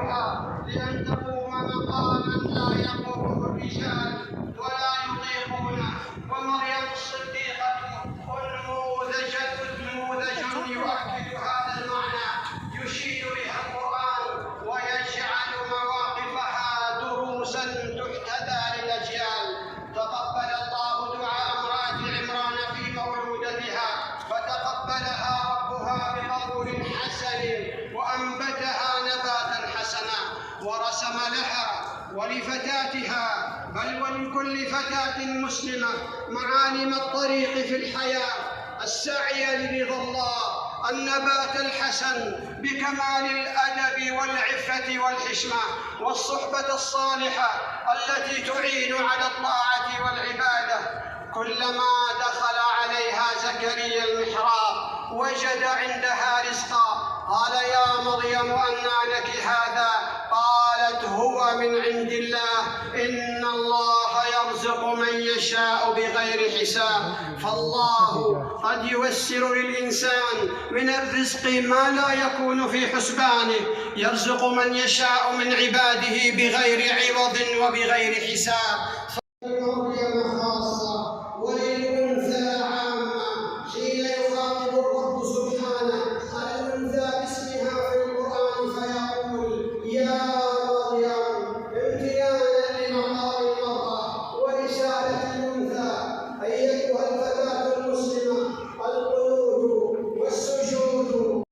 يستطيعها لأن تقوم مقاما لا يقومه الرجال ولا يطيقونه. ومريم الصديقة نموذج يؤكد هذا المعنى، يشير بها القرآن ويجعل مواقفها دروسا تحتذى للأجيال. تقبل الله دعاء امرأة عمران في مولودتها فتقبلها ربها بقبول حسن وأنبتها نباتا حسنا، ورسم لها ولفتاتها بل ولكل فتاة مسلمة معالم الطريق في الحياة، السعي لرضا الله، النبات الحسن بكمال الأدب والعفة والحشمة، والصحبة الصالحة التي تعين على الطاعة والعبادة. كلما دخل عليها زكريا المحراب وجد عندها رزقا، قال يا مريم أنى لك هذا؟ قالت هو من عند الله، إن الله يرزق من يشاء بغير حساب. فالله قد ييسر للإنسان من الرزق ما لا يكون في حسبانه، يرزق من يشاء من عباده بغير عوض وبغير حساب.